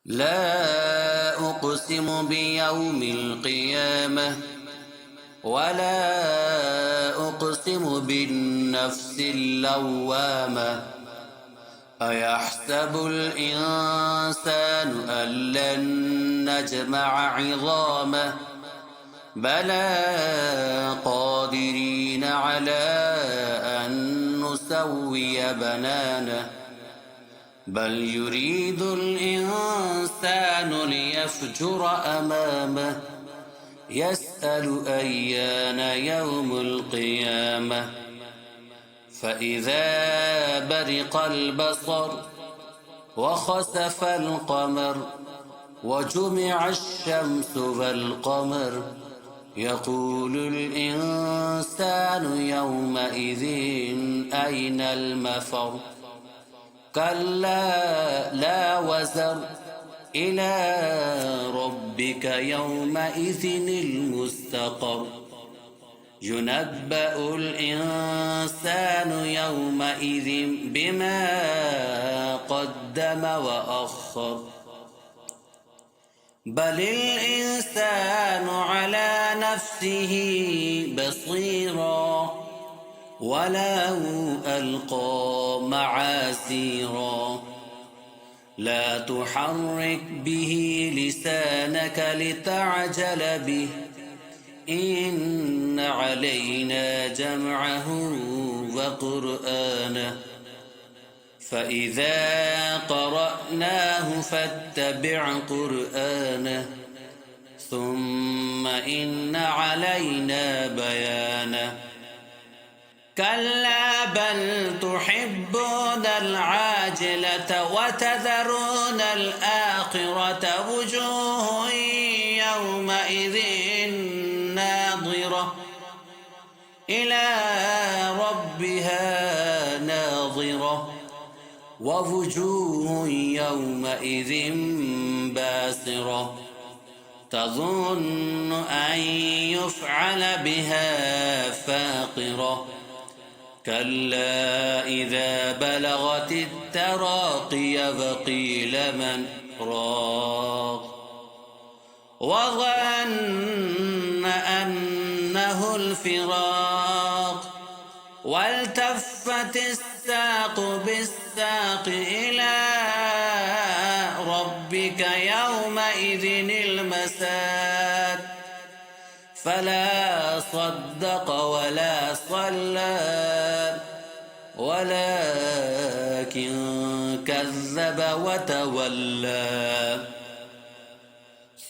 لا أقسم بيوم القيامة ولا أقسم بالنفس اللوامة. أيحسب الإنسان أن لن نجمع عظامه بلى قادرين على أن نسوي بنانه بل يريد الإنسان ليفجر أمامه يسأل أيان يوم القيامة. فإذا برق البصر وخسف القمر وجمع الشمس والقمر يقول الإنسان يومئذ أين المفر. كلا لا وزر إلى ربك يومئذ المستقر. ينبأ الإنسان يومئذ بما قدم وأخر. بل الإنسان على نفسه بصيرا ولو ألقى معاذيرا. لا تحرك به لسانك لتعجل به إن علينا جمعه وقرآنه فإذا قرأناه فاتبع قرآنه ثم إن علينا بيانه. كلا بل تحبون العاجلة وتذرون الآخرة وجوه يومئذ ناظرة إلى ربها ناظرة ووجوه يومئذ باسرة تظن أن يفعل بها فاقرة. كلا إذا بلغت التراقي وقيل من راق وظن أنه الفراق والتفت الساق بالساق إلى ربك يومئذ المساق. فلا صدق ولا صلى ولكن كذب وتولى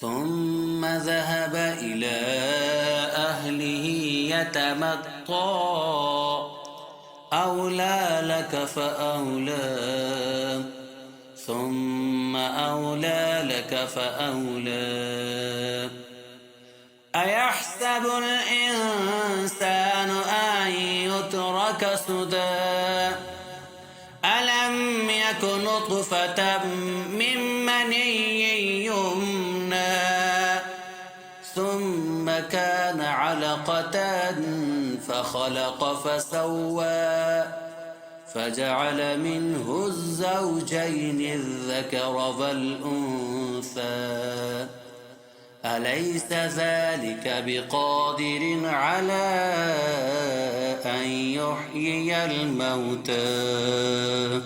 ثم ذهب إلى أهله يتمطى. أولى لك فأولى ثم أولى لك فأولى. أيحسب الإنسان أن يترك سدى ألم يك نطفة من مني يمنى ثم كان علقة فخلق فسوى فجعل منه الزوجين الذكر والأنثى. أليس ذلك بقادر على أن يحيي الموتى